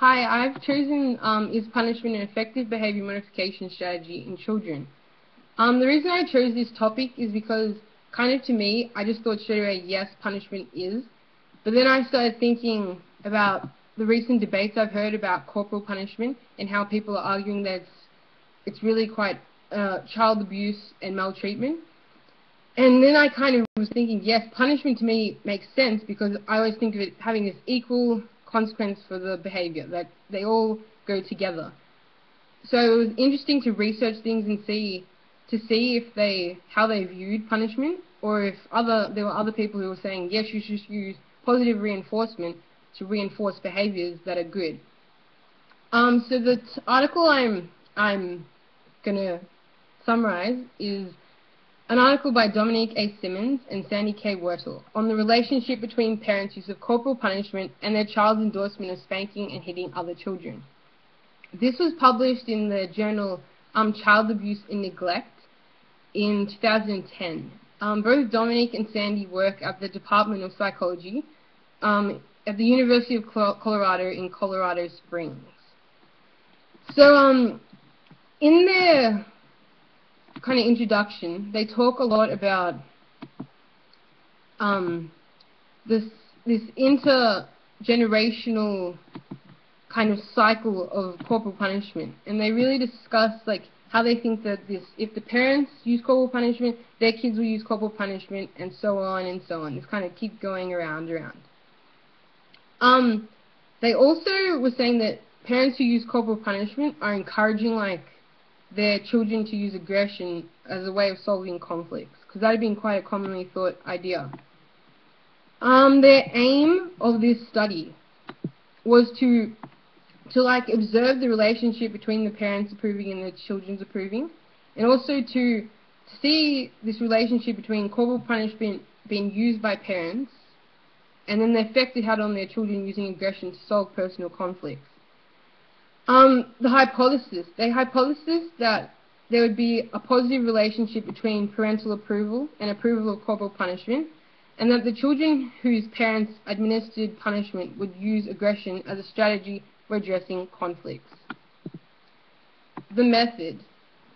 Hi, I've chosen is punishment an effective behavior modification strategy in children? The reason I chose this topic is because, kind of to me, I just thought straight away, yes, punishment is. But then I started thinking about the recent debates I've heard about corporal punishment and how people are arguing that it's really quite child abuse and maltreatment. And then I kind of was thinking, yes, punishment to me makes sense because I always think of it having this equal consequence for the behavior, that they all go together. So it was interesting to research things and see if how they viewed punishment, or if there were other people who were saying, yes, you should use positive reinforcement to reinforce behaviors that are good. So the article I'm gonna summarize is an article by Dominique A. Simmons and Sandy K. Wurtel on the relationship between parents' use of corporal punishment and their child's endorsement of spanking and hitting other children. This was published in the journal Child Abuse and Neglect in 2010. Both Dominique and Sandy work at the Department of Psychology at the University of Colorado in Colorado Springs. So in their kind of introduction, they talk a lot about this intergenerational kind of cycle of corporal punishment, and they really discuss like how they think that if the parents use corporal punishment, their kids will use corporal punishment, and so on and so on. This kind of keep going around. They also were saying that parents who use corporal punishment are encouraging like their children to use aggression as a way of solving conflicts, because that had been quite a commonly thought idea. Their aim of this study was to like observe the relationship between the parents approving and the children's approving, and also to see this relationship between corporal punishment being used by parents and then the effect it had on their children using aggression to solve personal conflicts. They hypothesized that there would be a positive relationship between parental approval and approval of corporal punishment, and that the children whose parents administered punishment would use aggression as a strategy for addressing conflicts. The method.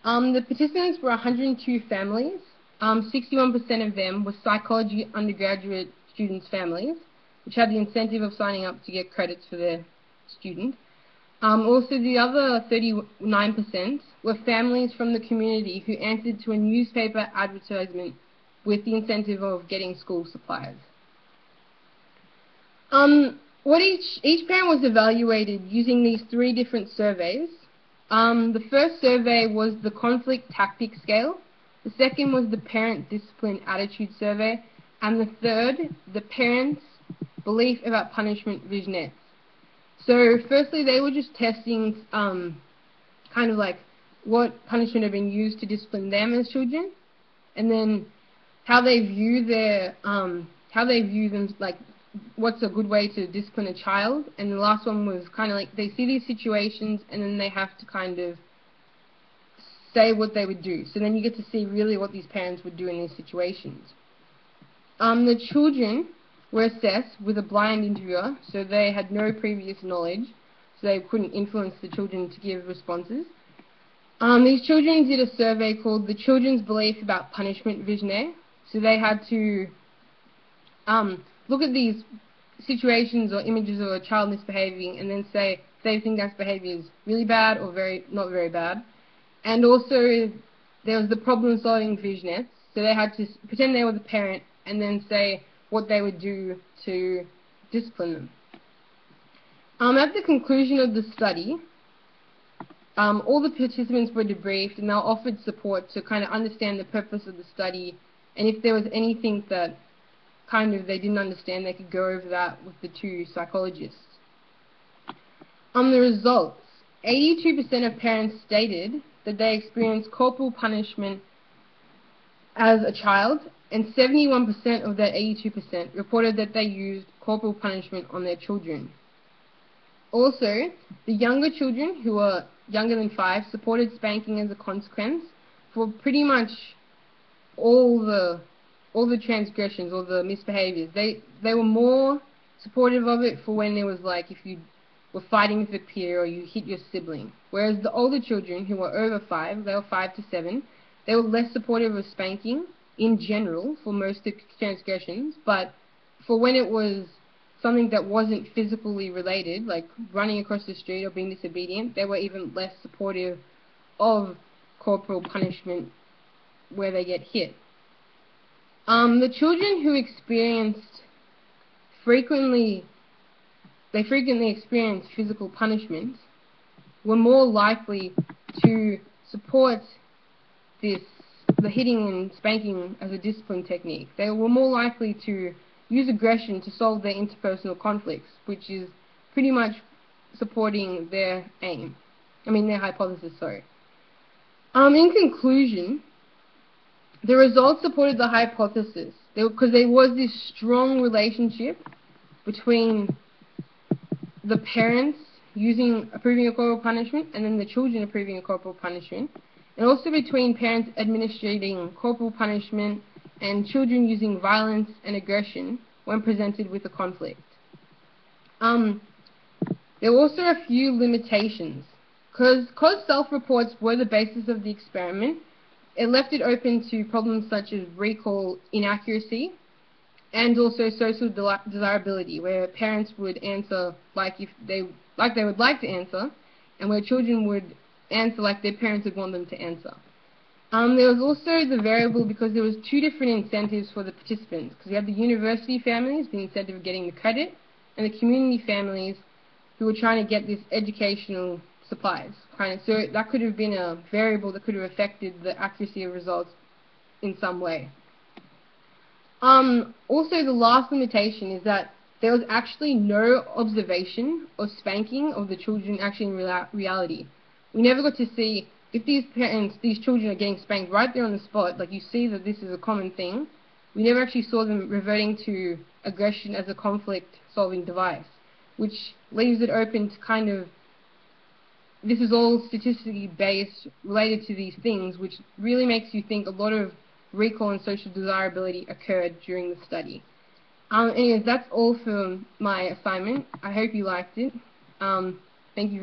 The participants were 102 families. 61% of them were psychology undergraduate students' families, which had the incentive of signing up to get credits for their student. Also, the other 39% were families from the community who answered to a newspaper advertisement with the incentive of getting school supplies. Each parent was evaluated using these 3 different surveys. The first survey was the conflict tactic scale. The second was the parent discipline attitude survey. And the third, the parents' belief about punishment vignettes. So firstly, they were just testing kind of like what punishment had been used to discipline them as children, and then how they view them, like what's a good way to discipline a child. And the last one was kind of like they see these situations and then they have to kind of say what they would do. So then you get to see really what these parents would do in these situations. The children were assessed with a blind interviewer, so they had no previous knowledge, so they couldn't influence the children to give responses. These children did a survey called the Children's Belief About Punishment Visionaire, so they had to look at these situations or images of a child misbehaving and then say if they think that behavior is really bad or not very bad. And also there was the problem-solving vignettes, so they had to pretend they were the parent and then say what they would do to discipline them. At the conclusion of the study, all the participants were debriefed and they were offered support to kind of understand the purpose of the study, and if there was anything that kind of they didn't understand, they could go over that with the 2 psychologists. The results. 82% of parents stated that they experienced corporal punishment as a child, and 71% of that 82% reported that they used corporal punishment on their children. Also, the younger children, who were younger than 5, supported spanking as a consequence for pretty much all the transgressions or the misbehaviors. They were more supportive of it for when there was like if you were fighting with a peer or you hit your sibling. Whereas the older children who were over 5, they were 5 to 7, they were less supportive of spanking in general for most transgressions, but for when it was something that wasn't physically related, like running across the street or being disobedient, they were even less supportive of corporal punishment where they get hit. The children who frequently experienced physical punishment were more likely to support the hitting and spanking as a discipline technique. They were more likely to use aggression to solve their interpersonal conflicts, which is pretty much supporting their their hypothesis, sorry. In conclusion, the results supported the hypothesis because there was this strong relationship between the parents approving of corporal punishment and then the children approving of corporal punishment, and also between parents administering corporal punishment and children using violence and aggression when presented with a conflict. There were also a few limitations. Because self-reports were the basis of the experiment, it left it open to problems such as recall inaccuracy and also social desirability, where parents would answer like they would like to answer, and where children would answer like their parents would want them to answer. There was also the variable because there was 2 different incentives for the participants, because you had the university families, the incentive of getting the credit, and the community families who were trying to get this educational supplies. So that could have been a variable that could have affected the accuracy of results in some way. Also, the last limitation is that there was actually no observation or spanking of the children actually in reality. We never got to see if these children are getting spanked right there on the spot, like you see that this is a common thing. We never actually saw them reverting to aggression as a conflict-solving device, which leaves it open to this is all statistically based, related to these things, which really makes you think a lot of recall and social desirability occurred during the study. Anyways, that's all for my assignment. I hope you liked it. Thank you very much.